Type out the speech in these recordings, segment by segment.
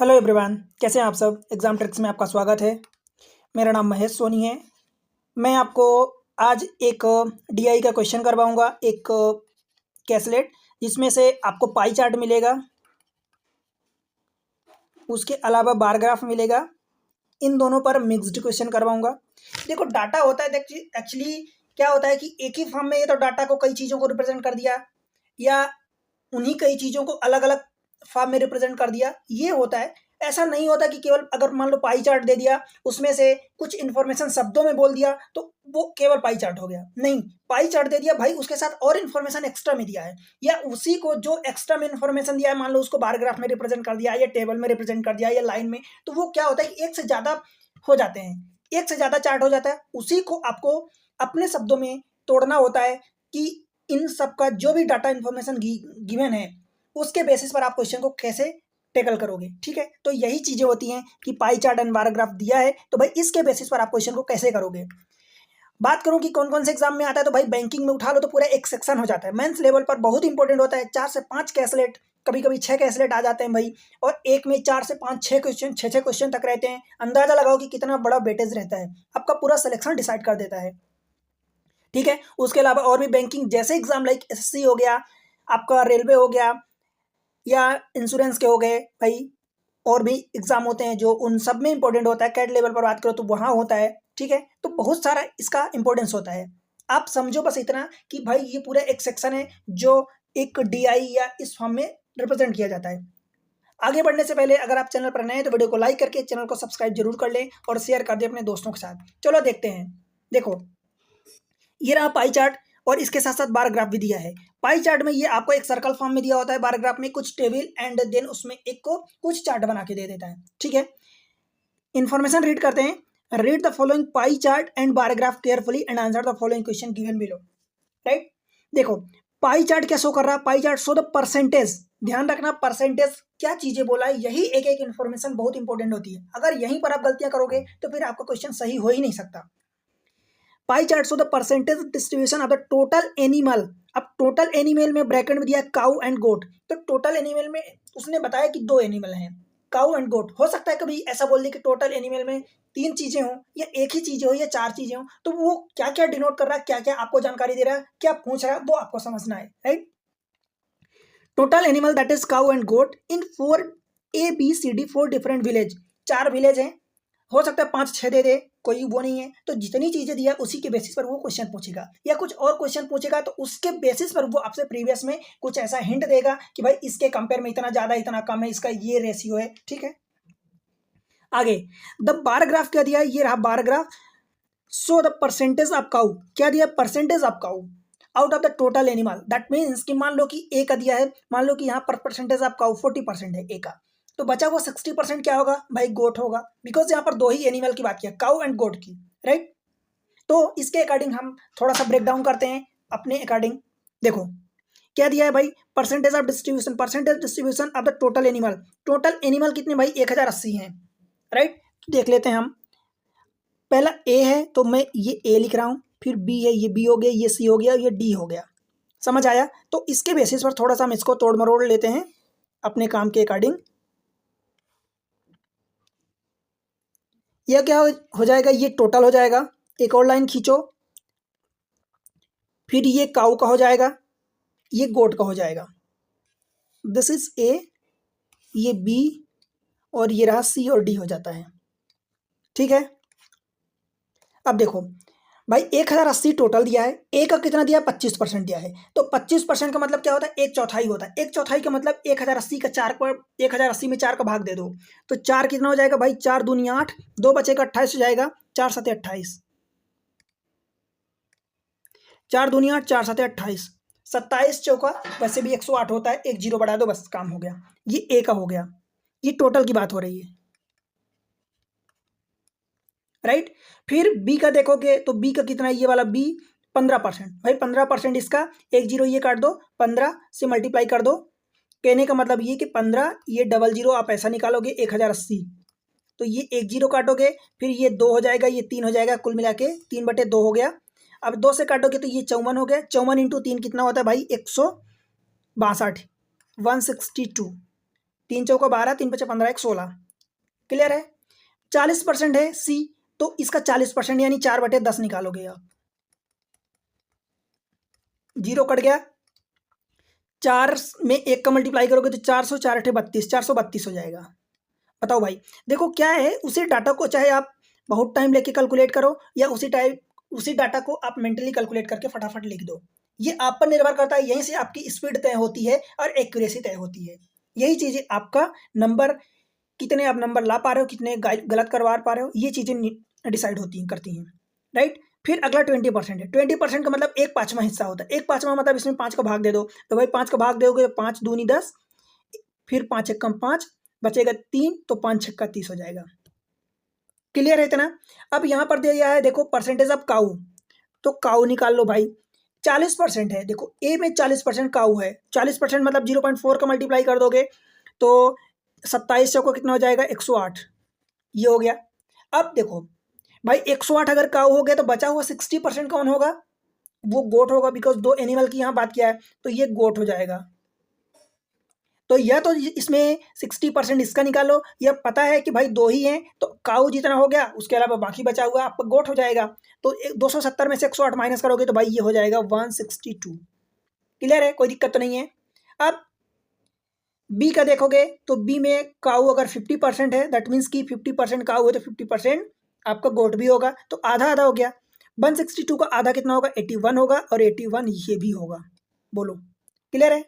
Hello everyone, कैसे हैं आप सब। एग्जाम ट्रिक्स में आपका स्वागत है। मेरा नाम महेश सोनी है। मैं आपको आज एक डीआई का क्वेश्चन करवाऊंगा, एक कैसलेट, जिसमें से आपको पाई चार्ट मिलेगा, उसके अलावा बार ग्राफ मिलेगा। इन दोनों पर मिक्स्ड क्वेश्चन करवाऊंगा। देखो, डाटा होता है एक्चुअली क्या होता है कि एक ही फॉर्म में ये तो डाटा को कई चीज़ों को रिप्रेजेंट कर दिया, या उन्हीं कई चीज़ों को अलग अलग फॉर्म में रिप्रेजेंट कर दिया, ये होता है। ऐसा नहीं होता कि केवल अगर मान लो पाई चार्ट दे दिया, उसमें से कुछ इन्फॉर्मेशन शब्दों में बोल दिया तो वो केवल पाई चार्ट हो गया। नहीं, पाई चार्ट दे दिया भाई, उसके साथ और इन्फॉर्मेशन एक्स्ट्रा में दिया है, या उसी को जो एक्स्ट्रा में इन्फॉर्मेशन दिया है, मान लो उसको बार ग्राफ में रिप्रेजेंट कर दिया, या टेबल में रिप्रेजेंट कर दिया, या लाइन में, तो वो क्या होता है कि एक से ज़्यादा हो जाते हैं, एक से ज़्यादा चार्ट हो जाता है। उसी को आपको अपने शब्दों में तोड़ना होता है कि इन सब का जो भी डाटा इन्फॉर्मेशन गिवन है, उसके बेसिस पर आप क्वेश्चन को कैसे टैकल करोगे। ठीक है, तो यही चीज़ें होती हैं कि pie chart and bar graph दिया है, तो भाई इसके बेसिस पर आप क्वेश्चन को कैसे करोगे। बात करूं कि कौन कौन से एग्जाम में आता है, तो भाई बैंकिंग में उठा लो तो पूरा एक सेक्शन हो जाता है। मेंस लेवल पर बहुत इंपॉर्टेंट होता है, 4 से 5 कैसलेट, कभी कभी 6 कैसलेट आ जाते हैं भाई, और एक में 4 से 5 6 क्वेश्चन, 6 क्वेश्चन तक रहते हैं। अंदाजा लगाओ कि कितना बड़ा वेटेज रहता है, आपका पूरा सिलेक्शन डिसाइड कर देता है। ठीक है, उसके अलावा और भी बैंकिंग जैसे एग्जाम लाइक एसएससी हो गया, आपका रेलवे हो गया, या इंश्योरेंस के हो गए भाई, और भी एग्जाम होते हैं जो उन सब में इंपॉर्टेंट होता है। कैट लेवल पर बात करो तो वहाँ होता है। ठीक है, तो बहुत सारा इसका इंपॉर्टेंस होता है। आप समझो बस इतना कि भाई ये पूरा एक सेक्शन है जो एक डीआई या इस फॉर्म में रिप्रेजेंट किया जाता है। आगे बढ़ने से पहले अगर आप चैनल पर नए हैं तो वीडियो को लाइक करके चैनल को सब्सक्राइब जरूर कर लें और शेयर कर दें अपने दोस्तों के साथ। चलो देखते हैं। देखो, ये रहा पाई चार्ट, और इसके साथ साथ बार ग्राफ भी दिया है। पाई चार्ट में ये आपको एक सर्कल फॉर्म में दिया होता है, बार ग्राफ में कुछ टेबल एंड देन उसमें एक को कुछ चार्ट बना के दे देता है। ठीक है, इन्फॉर्मेशन रीड करते हैं। Read the following pie chart and bar graph carefully and answer the following question given below. Right, देखो पाई चार्ट क्या शो कर रहा है। Pie chart show the percentage. ध्यान रखना, परसेंटेज क्या चीजें बोला है, यही एक एक इन्फॉर्मेशन बहुत इंपॉर्टेंट होती है। अगर यहीं पर आप गलतियां करोगे तो फिर आपका क्वेश्चन सही हो ही नहीं सकता। Pie chart show the percentage distribution of the total animal. अब टोटल एनिमल में ब्रैकेट में दिया काउ एंड गोट, तो टोटल एनिमल में उसने बताया कि 2 एनिमल हैं, काउ एंड गोट। हो सकता है कभी ऐसा बोल दे कि टोटल एनिमल में 3 चीजें हों, या एक ही चीजें हो, या 4 चीजें हों, तो वो क्या क्या डिनोट कर रहा है, क्या क्या आपको जानकारी दे रहा है, क्या पूछ रहा है, वो आपको समझना है। Right, total animal that is cow and goat in 4 ABCD 4 different village. 4 village हैं, हो सकता है 5 6 दे दे, कोई वो नहीं है। तो जितनी चीजें दिया उसी के बेसिस पर वो क्वेश्चन पूछेगा, या कुछ और क्वेश्चन पूछेगा तो उसके बेसिस पर वो आपसे प्रीवियस में कुछ ऐसा हिंट देगा कि भाई इसके कंपेयर में इतना ज्यादा इतना कम है, इसका ये रेशियो है। ठीक है, आगे द बार ग्राफ क्या दिया है, ये रहा bar graph. So the percentage of cow, क्या दिया, percentage of cow out of the total animal. That means कि मान लो कि ए का दिया है, मान लो कि यहाँ पर परसेंटेज ऑफ काउ 40% है ए का, तो बचा हुआ 60% क्या होगा भाई, गोट होगा। बिकॉज यहाँ पर 2 ही एनिमल की बात किया, काउ एंड गोट की। राइट, तो इसके अकॉर्डिंग हम थोड़ा सा ब्रेक डाउन करते हैं अपने अकॉर्डिंग। देखो क्या दिया है भाई, percentage of distribution, percentage distribution of the total animal. Total animal कितने भाई, 1080 हैं। राइट, देख लेते हैं हम। पहला ए है तो मैं ये ए लिख रहा हूँ, फिर बी है, ये बी हो गया, ये सी हो गया, ये डी हो गया। समझ आया। तो इसके बेसिस पर थोड़ा सा हम इसको तोड़ मरोड़ लेते हैं अपने काम के अकॉर्डिंग। यह क्या हो जाएगा, ये टोटल हो जाएगा। एक और लाइन खींचो, फिर ये काऊ का हो जाएगा, ये गोट का हो जाएगा। दिस इज ए, ये बी, और ये रहा सी और डी हो जाता है। ठीक है, अब देखो भाई 1080 टोटल दिया है, ए का कितना दिया, 25% दिया है। तो 25% का मतलब क्या होता है, 1/4 होता है। 1/4 का मतलब 1080 का 4 पर, 1080 में 4 का भाग दे दो, तो 4 कितना हो जाएगा भाई, 4 दूनी 8, 2 बचेगा 28 हो जाएगा, 4 सते 28, 4 दूनी 8, 4 सते 28, 27 चौका वैसे भी 108 होता है, एक जीरो बढ़ा दो बस काम हो गया। ये ए का हो गया, ये टोटल की बात हो रही है। राइट, फिर बी का देखोगे तो बी का कितना है, ये वाला बी 15%। भाई 15% इसका, एक जीरो ये काट दो, 15 से मल्टीप्लाई कर दो। कहने का मतलब ये कि 15, ये डबल जीरो आप ऐसा निकालोगे 1080, तो ये एक जीरो काटोगे, फिर ये 2 हो जाएगा, ये 3 हो जाएगा, कुल मिला के 3/2 हो गया। अब 2 से काटोगे तो ये 54 हो गया। 54 × 3 कितना होता है भाई, 162, 162। 3 चौका 12, 3 पचे 15, 1 16। क्लियर है। 40% है सी, तो इसका 40% यानी 4/10 निकालोगे आप। 0 कट गया, 4 में 1 का मल्टीप्लाई करोगे तो 400, 4 अठे 32, 432 हो जाएगा। बताओ भाई, देखो क्या है, उसी डाटा को चाहे आप बहुत टाइम लेके कैलकुलेट करो या उसी डाटा को आप मेंटली कैलकुलेट करके फटाफट लिख दो, ये आप पर निर्भर करता है। यहीं से आपकी स्पीड तय होती है और एक्यूरेसी तय होती है। यही चीज़ें आपका नंबर, कितने आप नंबर ला पा रहे हो, कितने गलत करवा पा रहे हो, ये चीज़ें डिसाइड करती हैं, राइट। फिर अगला 20% है। 20% का मतलब 1/5 हिस्सा होता है। 1/5 मतलब इसमें 5 का भाग दे दो, तो भाई 5 का भाग दोगे 5 दूनी 10, फिर 5 एक कम 5, बचेगा 3, तो 5 छक्का 30 हो जाएगा। क्लियर है इतना। अब यहाँ पर दिया है देखो परसेंटेज ऑफ काऊ, तो काऊ निकाल लो भाई। 40% है, देखो ए में 40% काऊ है। 40% मतलब 0.4 का मल्टीप्लाई कर दोगे तो 27 को कितना हो जाएगा, 108। ये हो गया। अब देखो भाई 108 अगर काऊ हो गया तो बचा हुआ 60% कौन होगा, वो गोट होगा, बिकॉज 2 एनिमल की यहाँ बात किया है, तो ये गोट हो जाएगा। तो यह तो इसमें 60% इसका निकालो, यह पता है कि भाई 2 ही हैं, तो काऊ जितना हो गया उसके अलावा बाकी बचा हुआ आपका गोट हो जाएगा। तो 270 में से 108 माइनस करोगे तो भाई ये हो जाएगा 162। क्लियर है, कोई दिक्कत तो नहीं है। अब बी का देखोगे तो बी में काऊ अगर 50% है, दैट मीन्स कि 50% काऊ है तो 50% आपका गोट भी होगा, तो आधा आधा हो गया। 162 का आधा कितना होगा, 81 होगा, और 81 ये भी होगा। बोलो क्लियर है।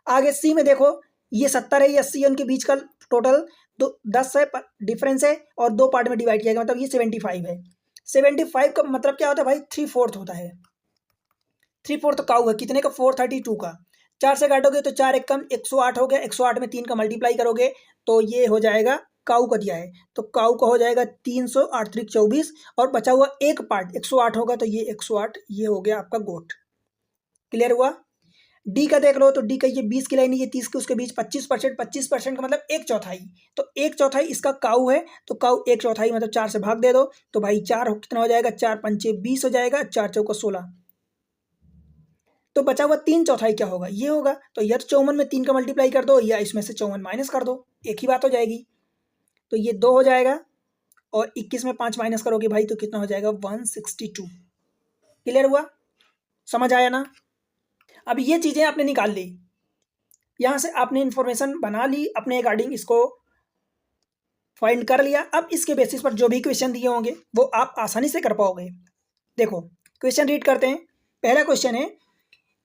आगे सी में देखो, ये 70 है, ये 80 है, उनके बीच का टोटल 10 है, डिफरेंस है, और 2 पार्ट में डिवाइड किया गया, मतलब ये 75 है। 75 का मतलब क्या होता है भाई, 3/4 होता है। 3/4 काऊ है, कितने का, 432 का। 4 से काटोगे तो 4 एक कम 108 हो गया। 108 में 3 का मल्टीप्लाई करोगे तो ये हो जाएगा, काऊ का दिया है तो काऊ का हो जाएगा 300, 8 3 24, और बचा हुआ एक पार्ट 108 होगा, तो ये 108 ये हो गया आपका गोट। क्लियर हुआ। डी का देख लो, तो डी का ये 20 की लाइन है, ये 30 के उसके बीच 25%। 25% का मतलब 1/4, तो 1/4 इसका काऊ है, तो काऊ 1/4 मतलब 4 से भाग दे दो, तो भाई 4 कितना हो जाएगा, 4 पंचे 20 हो जाएगा, 4 चौका 16। तो बचा हुआ 3/4 क्या होगा, ये होगा। तो यह 54 में 3 का मल्टीप्लाई कर दो, या इसमें से 54 माइनस कर दो, एक ही बात हो जाएगी। तो ये 2 हो जाएगा, और 21 में 5 माइनस करोगे भाई तो कितना हो जाएगा, 162। क्लियर हुआ, समझ आया ना। अब ये चीज़ें आपने निकाल ली, यहाँ से आपने इंफॉर्मेशन बना ली अपने अकॉर्डिंग, इसको फाइंड कर लिया। अब इसके बेसिस पर जो भी क्वेश्चन दिए होंगे वो आप आसानी से कर पाओगे। देखो क्वेश्चन रीड करते हैं। पहला क्वेश्चन है,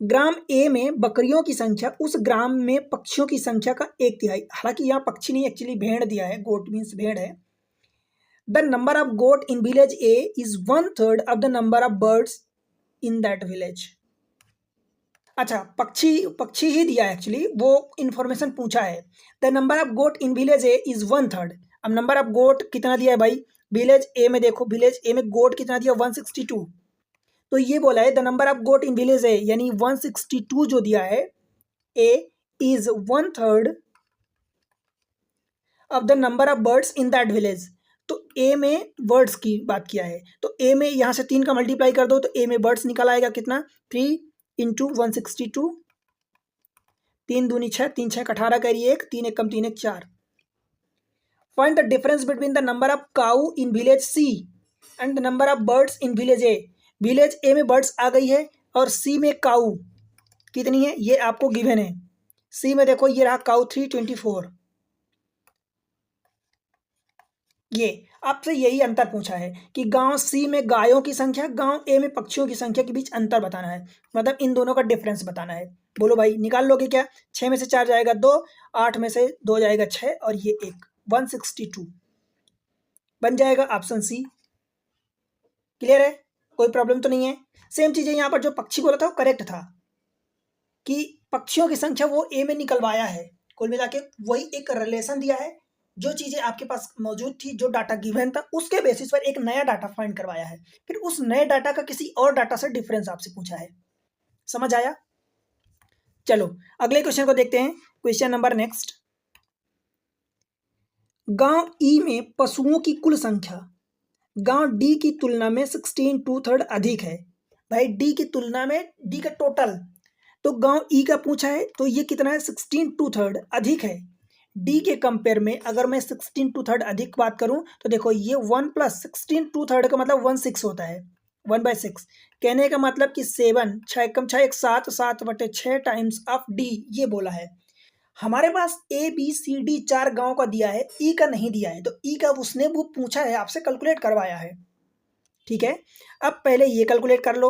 ग्राम ए में बकरियों की संख्या उस ग्राम में पक्षियों की संख्या का 1/3। हालांकि यहाँ पक्षी नहीं, एक्चुअली भेड़ दिया है, गोट मीन्स भेड़ है। The number of goat in village A is 1/3 of the number of birds in that village. अच्छा, पक्षी ही दिया है, एक्चुअली वो इन्फॉर्मेशन पूछा है। The number of goat in village A is 1/3। अब नंबर ऑफ गोट कितना दिया है भाई, विलेज ए में देखो, विलेज ए में गोट कितना दिया, 162। तो ये बोला है the number of goat in village A, यानी 162 जो दिया है, A is 1/3 of the number of birds in that village. तो ए में बर्ड्स की बात किया है, तो ए में यहाँ से 3 का मल्टीप्लाई कर दो, तो ए में बर्ड्स निकल आएगा कितना, 3 इंटू 162, 3 दूनी 6, 3 6 18 करिए, 1 3 एक कम 3 एक 4। Find the difference between the number of cow in village C and the number of birds in village A. Village A में बर्ड्स आ गई है, और सी में काऊ कितनी है ये आपको गिवन है। सी में देखो ये रहा काऊ 324। ये आपसे यही अंतर पूछा है कि गांव सी में गायों की संख्या, गांव ए में पक्षियों की संख्या के बीच अंतर बताना है, मतलब इन दोनों का डिफरेंस बताना है। बोलो भाई, निकाल लोगे क्या। 6 में से 4 जाएगा 2, 8 में से 2 जाएगा 6, और ये 1, 162 बन जाएगा ऑप्शन सी। क्लियर है, कोई प्रॉब्लम तो नहीं है। सेम चीज़ें यहाँ पर जो पक्षी बोला था वो करेक्ट था, कि पक्षियों की संख्या वो ए में निकलवाया है। कुल मिला के वही एक रिलेशन दिया है, जो चीज़ें आपके पास मौजूद थी, जो डाटा गिवन था, उसके बेसिस पर एक नया डाटा फाइंड करवाया है, फिर उस नए डाटा का किसी और डाटा से डिफरेंस आपसे पूछा है। समझ आया। चलो अगले क्वेश्चन को देखते हैं। क्वेश्चन नंबर नेक्स्ट, गांव ई में पशुओं की कुल संख्या गांव डी की तुलना में 16 2/3 अधिक है। भाई डी की तुलना में डी का टोटल, तो गांव ई का पूछा है, तो ये कितना है, 16 2/3 अधिक है। डी के कंपेयर में अगर मैं 16/3 अधिक बात करूं तो देखो ये 1 + 16/3 का मतलब 1/6 होता है, 1/6। कहने का मतलब कि 7, 6 कम 6 1 7, 7/6 टाइम्स ऑफ डी ये बोला है। हमारे पास ए बी सी डी 4 गांव का दिया है, ई का नहीं दिया है, तो ई का उसने वो पूछा है, आपसे कैलकुलेट करवाया है। ठीक है, अब पहले ये कैलकुलेट कर लो।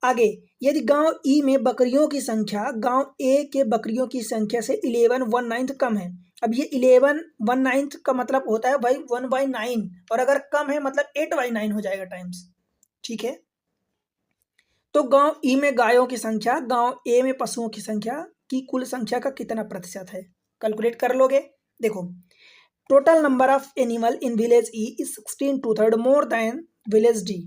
आगे यदि गांव ई में बकरियों की संख्या गांव ए के बकरियों की संख्या से 11/9 कम है। अब ये 11/9 का मतलब होता है भाई 1/9, और अगर कम है मतलब 8/9 हो जाएगा टाइम्स। ठीक है, तो गांव ई में गायों की संख्या गांव ए में पशुओं की संख्या की कुल संख्या का कितना प्रतिशत है, कैलकुलेट कर लोगे। देखो, total number of animal in village E is 16/3 more than village D.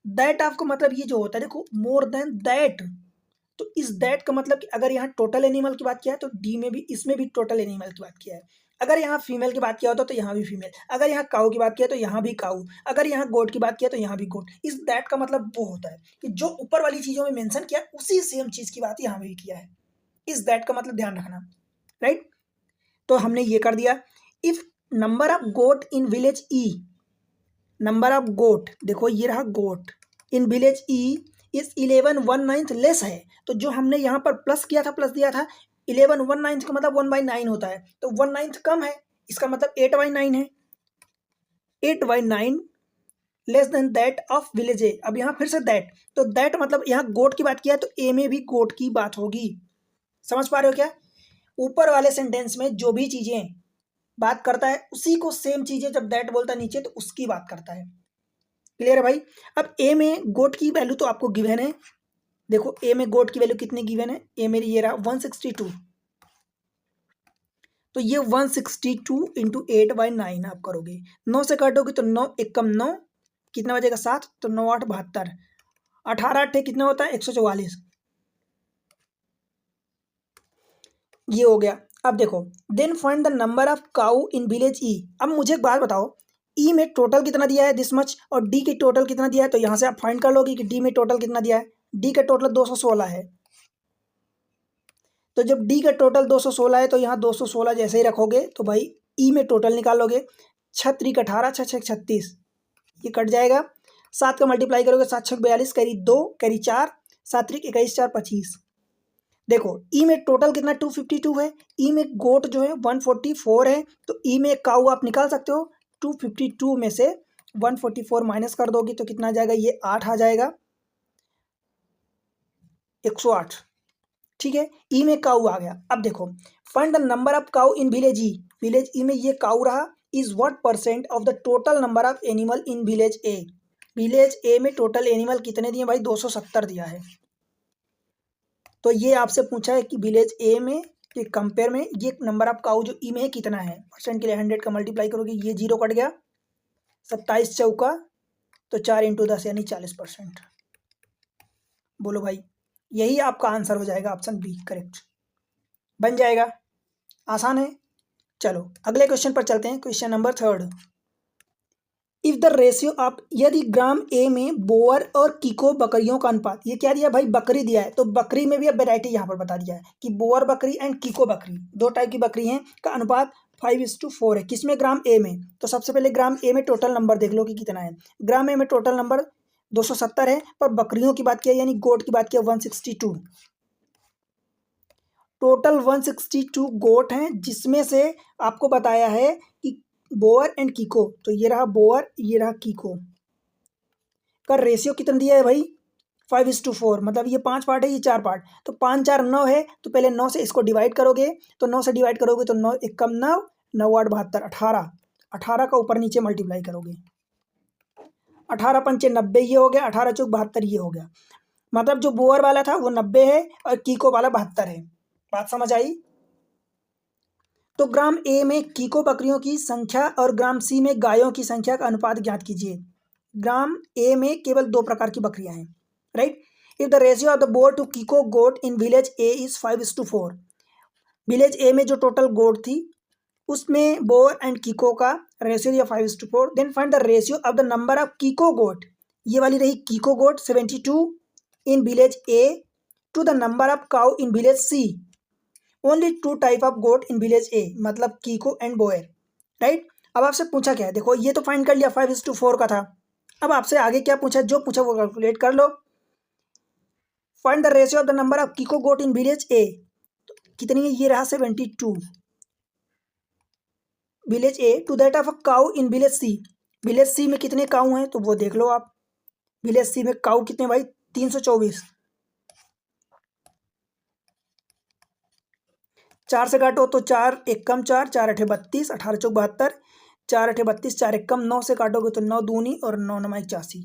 That आपको मतलब ये जो होता है, देखो मोर देन दैट, तो इस दैट का मतलब कि अगर यहाँ टोटल एनिमल की बात किया है तो डी में भी इसमें भी टोटल एनिमल की बात किया है। अगर यहाँ फीमेल की बात किया होता तो यहाँ भी फीमेल, अगर यहाँ काऊ की बात किया तो यहाँ भी काऊ, अगर यहाँ गोट की बात किया तो यहाँ भी गोट। इस दैट का मतलब वो होता है कि जो ऊपर वाली चीज़ों में मेंशन किया उसी सेम चीज़ की बात यहाँ भी किया है। इस दैट का मतलब ध्यान रखना, राइट। तो हमने ये कर दिया। If number of goat in village E, number of goat देखो ये रहा गोट इन विलेज ई इस 11/9 लेस है, तो जो हमने यहाँ पर प्लस किया था प्लस दिया था 11/9 का मतलब 1/9 होता है, तो 1/9 कम है, इसका मतलब 8/9 है, 8/9 less than that of village A. अब यहाँ फिर से दैट, तो दैट मतलब यहाँ गोट की बात किया है तो ए में भी गोट की बात होगी। समझ पा रहे हो क्या? ऊपर वाले सेंटेंस में जो भी चीजें बात करता है उसी को सेम चीजें जब दैट बोलता है नीचे तो उसकी बात करता है। क्लियर है भाई? अब ए में गोट की वैल्यू तो आपको गिवन है, देखो ए में गोट की वैल्यू कितनी गिवन है, ए मेरी ये रहा 162, तो ये 162 इंटू 8/9 आप करोगे, 9 से काटोगे तो 9 1 कम 9, कितना बचेगा 7, तो 9 8 72, 18 8 कितना होता है 144, ये हो गया। अब देखो then find the number of cow in village E. अब मुझे एक बात बताओ, ई में टोटल कितना दिया है दिस मच, और डी के टोटल कितना दिया है, तो यहाँ से आप फाइंड कर लोगे कि डी में टोटल कितना दिया है। डी का टोटल 216 है, तो जब डी का टोटल 216 है तो यहाँ 216 जैसे ही रखोगे तो भाई ई में टोटल निकालोगे, 6 18 6 6 36, ये कट जाएगा, 7 का मल्टीप्लाई करोगे 7 6 42, कैरी 2 कैरी 4, 7 21 4 25। देखो ई में टोटल कितना 252 है, ई में गोट जो है 144 है, तो ई में काऊ आप निकाल सकते हो, 252 में से 144 माइनस कर दोगे तो कितना आ जाएगा, ये 8 आ जाएगा, 108। ठीक है, ई में काऊ आ गया। अब देखो find the number of cow in village E, village E में ये काऊ रहा, is what percent of the total number of animal in village A. Village A में टोटल एनिमल कितने दिए भाई, 270 दिया है। तो ये आपसे पूछा है कि विलेज ए में के कंपेयर में ये नंबर ऑफ काऊ जो ई में है कितना है, परसेंट के लिए 100 का मल्टीप्लाई करोगे, ये 0 कट गया, 27 चौका तो 4 इंटू 10 यानी 40%। बोलो भाई, यही आपका आंसर हो जाएगा, ऑप्शन बी करेक्ट बन जाएगा। आसान है। चलो अगले क्वेश्चन पर चलते हैं, question number 3। If the ratio of, यदि ग्राम ए में बोअर और कीको बकरियों का अनुपात, ये क्या दिया भाई, बकरी दिया है, तो बकरी में भी अब वेराइटी यहाँ पर बता दिया है कि बोअर बकरी एंड कीको बकरी, दो टाइप की बकरी हैं, का अनुपात 5:4 है, किसमें, ग्राम ए में। तो सबसे पहले ग्राम ए में टोटल नंबर देख लो कि कितना है। ग्राम ए में टोटल नंबर 270 है, पर बकरियों की बात किया यानी गोट की बात किया 162, टोटल 162 गोट हैं, जिसमें से आपको बताया है कि बोअर एंड कीको, तो ये रहा बोअर ये रहा कीको, का रेशियो कितना दिया है भाई 5:4, मतलब ये 5 पार्ट है ये 4 पार्ट, तो 5 4 9 है, तो पहले 9 से इसको डिवाइड करोगे, तो 9 से डिवाइड करोगे तो 9 1 कम 9, 9 8 72, 18, 18 का ऊपर नीचे मल्टीप्लाई करोगे, 18 पंचे 90 ये हो गया, 18 चौक 72 ये हो गया, मतलब जो बोअर वाला था वो 90 है और कीको वाला 72 है। बात समझ आई? तो ग्राम ए में कीको बकरियों की संख्या और ग्राम सी में गायों की संख्या का अनुपात ज्ञात कीजिए। ग्राम ए में केवल 2 प्रकार की बकरियां हैं, right. If the ratio of the Boer to Kiko goat in village A is 5:4, village A में जो टोटल गोट थी उसमें बोअर एंड कीको का रेशियो दिया 5:4, then find the ratio of the number of Kiko goat, ये वाली रही Kiko goat 72 in village A to the number of cow in village C, only 2 type of goat in village A, मतलब Kiko and Boyer, right. अब आपसे पूछा क्या है, देखो ये तो फाइंड कर लिया 5:4 का था। अब आपसे आगे क्या पूछा, जो पूछा वो कैलकुलेट कर लो। Find the ratio of the number of Kiko goat in village A, कितनी है, ये रहा 72 village A to that of a cow in village C. Village C में कितने काउ हैं तो वो देख लो आप। विलेज सी में काउ कितने भाई, 324। 4 से काटो तो 4 एक कम 4, 4 अठे 32, 18 चौक 72, 4 अठे 32, 4 एक कम 9 से काटोगे तो 9 दूनी और 9 नौ 81,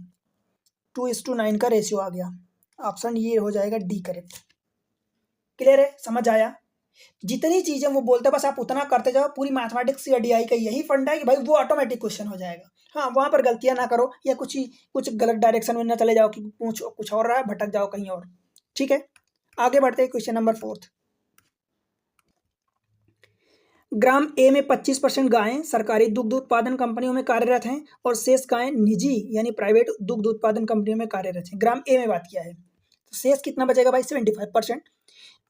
2:9 का रेशियो आ गया। ऑप्शन ये हो जाएगा डी करेक्ट। क्लियर है, समझ आया। जितनी चीजें वो बोलते हैं बस आप उतना करते जाओ। पूरी मैथमेटिक्स या डीआई का यही फंडा है कि भाई वो ऑटोमेटिक क्वेश्चन हो जाएगा। हाँ, वहां पर गलतियां ना करो या कुछ गलत डायरेक्शन में ना चले जाओ कि कुछ और रहा है, भटक जाओ कहीं और। ठीक है, आगे बढ़ते हैं। क्वेश्चन नंबर 4, ग्राम ए में 25% गायें सरकारी दुग्ध उत्पादन कंपनियों में कार्यरत हैं और शेष गायें निजी यानी प्राइवेट दुग्ध उत्पादन कंपनियों में कार्यरत हैं। ग्राम ए में बात किया है, तो शेष कितना बचेगा भाई, 75%।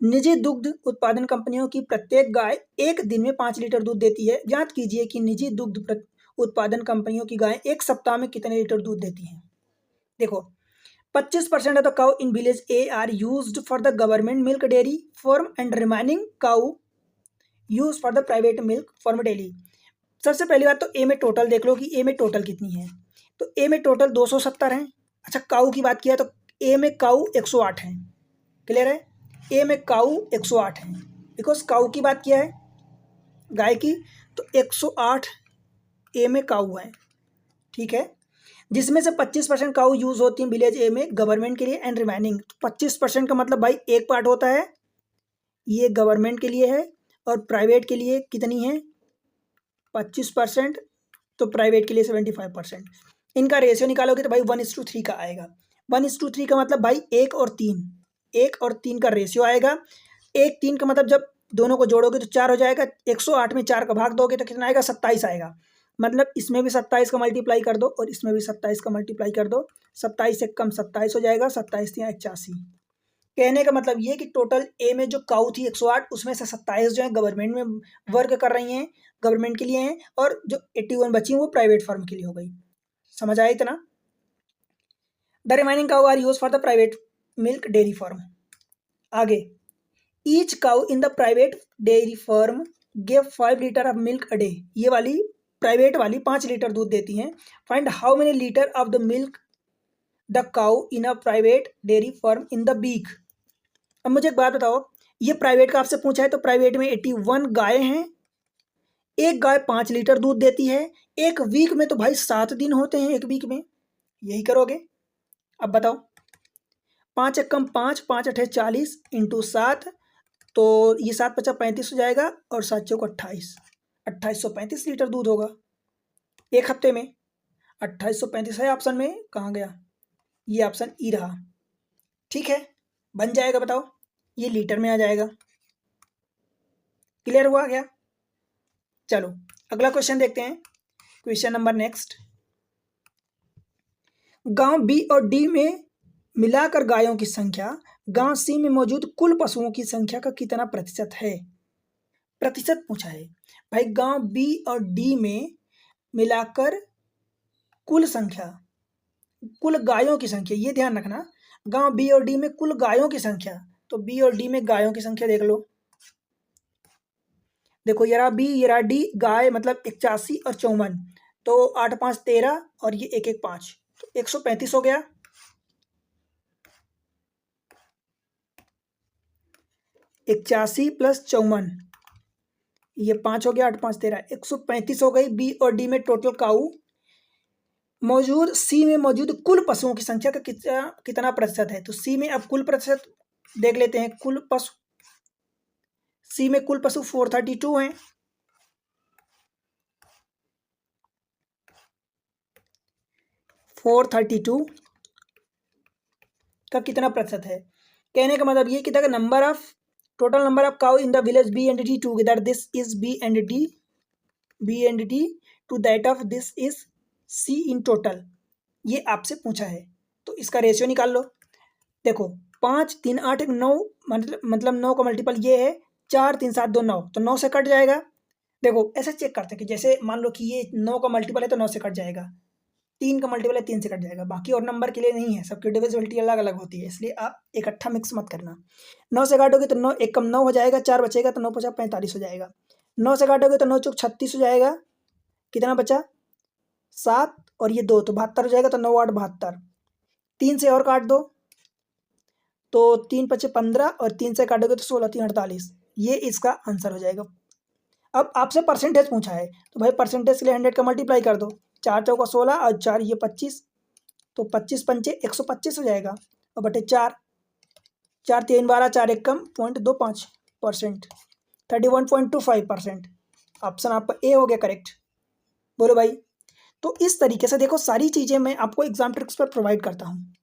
निजी दुग्ध उत्पादन कंपनियों की प्रत्येक गाय एक दिन में 5 लीटर दूध देती है। ज्ञात कीजिए कि निजी दुग्ध उत्पादन कंपनियों की गाय एक सप्ताह में कितने लीटर दूध देती हैं। देखो 25% of the cow in village A R used for the government milk dairy farm and remaining cow use for the private milk form daily. सबसे पहली बात तो ए में टोटल देख लो कि ए में टोटल कितनी है, तो ए में टोटल 270 है। अच्छा, काऊ की बात किया तो ए में काऊ 108 है। क्लियर है, ए में काऊ 108 है, बिकॉज काऊ की बात किया है गाय की, तो 108 ए में काऊ है। ठीक है, जिसमें से 25% काऊ यूज होती है विलेज ए में गवर्नमेंट के लिए एंड रिमाइनिंग। 25% का मतलब भाई एक पार्ट होता है ये गवर्नमेंट के लिए है और प्राइवेट के लिए कितनी है 25%, तो प्राइवेट के लिए 75%। इनका रेशियो निकालोगे तो भाई 1:3 का आएगा। 1:3 का मतलब भाई 1 और 3, 1 और 3 का रेशियो आएगा। 1 3 का मतलब जब दोनों को जोड़ोगे तो 4 हो जाएगा। 108 में 4 का भाग दोगे तो कितना आएगा, 27 आएगा। मतलब इसमें भी 27 का मल्टीप्लाई कर दो और इसमें भी 27 का मल्टीप्लाई कर दो। 27 से कम 27 हो जाएगा, 27 या 81। कहने का मतलब ये कि टोटल ए में जो काऊ थी 108, उसमें से 27 जो है गवर्नमेंट में वर्क कर रही हैं, गवर्नमेंट के लिए हैं, और जो 81 बची हैं वो प्राइवेट फर्म के लिए हो गई। समझ आया इतना। The remaining cow are use for the private milk dairy firm. आगे, each cow in the private dairy firm give 5 litre of milk a day. ये वाली प्राइवेट वाली 5 लीटर दूध देती हैं। Find how many litre of the milk the cow in a private dairy firm in the week. अब मुझे एक बात बताओ, ये प्राइवेट का आपसे पूछा है तो प्राइवेट में 81 गाय हैं, एक गाय 5 लीटर दूध देती है। एक वीक में तो भाई 7 दिन होते हैं, एक वीक में यही करोगे। अब बताओ, 5 एक कम 5, 5 अठे 40 इंटू 7, तो ये 7 पचा 35 हो जाएगा और 7 चौक 28, 2835 लीटर दूध होगा एक हफ्ते में। 2835 है ऑप्शन में, कहाँ गया, ये ऑप्शन ई रहा। ठीक है, बन जाएगा, बताओ ये लीटर में आ जाएगा। क्लियर हुआ क्या। चलो अगला क्वेश्चन देखते हैं। क्वेश्चन नंबर नेक्स्ट, गांव बी और डी में मिलाकर गायों की संख्या गांव सी में मौजूद कुल पशुओं की संख्या का कितना प्रतिशत है। प्रतिशत पूछा है भाई, गांव बी और डी में मिलाकर कुल संख्या, कुल गायों की संख्या, ये ध्यान रखना। गांव बी और डी में कुल गायों की संख्या, तो बी और डी में गायों की संख्या देख लो। देखो ये रहा बी, ये रहा डी, गाय मतलब 81 और 54, तो 8 5 13 और ये 1 1 5, तो 135 हो गया। 81 प्लस 54, ये 5 हो गया, 8 5 13, 135 हो गई। बी और डी में टोटल काऊ मौजूद, सी में मौजूद कुल पशुओं की संख्या का कितना प्रतिशत है। तो सी में अब कुल प्रतिशत देख लेते हैं। कुल पशु, सी में कुल पशु 432 हैं। फोर 32 का कितना प्रतिशत है। कहने का मतलब ये कि the number of total number of cow in the village B and D together, this is B and D to that of this is C in total, ये आपसे पूछा है। तो इसका रेशियो निकाल लो। देखो 5 3 8 9, मतलब 9 का मल्टीपल ये है 4 3 7 2 9, तो 9 से कट जाएगा। देखो ऐसे चेक करते हैं कि जैसे मान लो कि ये 9 का मल्टीपल है तो 9 से कट जाएगा, 3 का मल्टीपल है 3 से कट जाएगा। बाकी और नंबर के लिए नहीं है, सबकी डिविजिबिलिटी अलग अलग होती है, इसलिए आप इकट्ठा मिक्स मत करना। 9 से काटोगे तो 9 एक कम 9 हो जाएगा, 4 बचेगा तो 9 पचा 45 हो जाएगा। 9 से काटोगे तो 9 चौक 36 हो जाएगा। कितना बचा 7 और ये 2 तो 72 हो जाएगा, तो 9 8 72। 3 से और काट दो तो 3 पचे 15 और 3 से काटोगे तो 16 3 48। ये इसका आंसर हो जाएगा। अब आपसे परसेंटेज पूछा है तो भाई परसेंटेज के लिए 100 का मल्टीप्लाई कर दो, 4 चौका 16 और 4 ये 25, तो 25 पंचे 125 हो जाएगा और बटे 4, 4 3 12, 4 एक कम 0.25%, 31.25%। ऑप्शन आपका ए हो गया करेक्ट। बोलो भाई। तो इस तरीके से देखो सारी चीज़ें मैं आपको एग्जाम ट्रिक्स पर प्रोवाइड करता हूँ,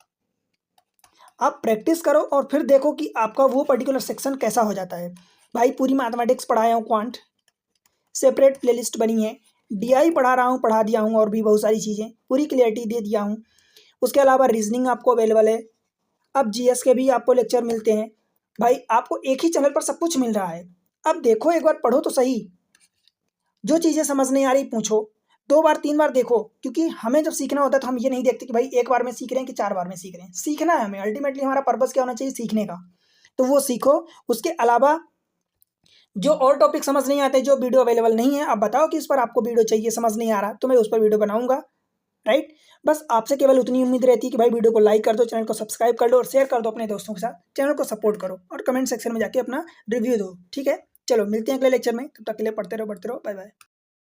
आप प्रैक्टिस करो और फिर देखो कि आपका वो पर्टिकुलर सेक्शन कैसा हो जाता है। भाई पूरी मैथमेटिक्स पढ़ाया हूँ, क्वांट सेपरेट प्लेलिस्ट बनी है, डीआई पढ़ा रहा हूँ, पढ़ा दिया हूँ, और भी बहुत सारी चीज़ें पूरी क्लियरिटी दे दिया हूँ। उसके अलावा रीजनिंग आपको अवेलेबल है। अब जीएस के भी आपको लेक्चर मिलते हैं। भाई आपको एक ही चैनल पर सब कुछ मिल रहा है। अब देखो एक बार पढ़ो तो सही, जो चीज़ें समझ नहीं आ रही पूछो, 2 बार 3 बार देखो, क्योंकि हमें जब सीखना होता है तो हम ये नहीं देखते कि भाई 1 बार में सीख रहे हैं कि 4 बार में सीख रहे हैं। सीखना है हमें, अल्टीमेटली हमारा पर्पस क्या होना चाहिए, सीखने का। तो वो सीखो। उसके अलावा जो और टॉपिक समझ नहीं आते, जो वीडियो अवेलेबल नहीं है, आप बताओ कि इस पर आपको वीडियो चाहिए, समझ नहीं आ रहा तो मैं उस पर वीडियो बनाऊंगा। राइट। बस आपसे केवल उतनी उम्मीद रहती है कि भाई वीडियो को लाइक कर दो, चैनल को सब्सक्राइब कर लो और शेयर कर दो अपने दोस्तों के साथ। चैनल को सपोर्ट करो और कमेंट सेक्शन में जाके अपना रिव्यू दो। ठीक है, चलो मिलते हैं अगले लेक्चर में, तब तक के लिए पढ़ते रहो, बाय बाय।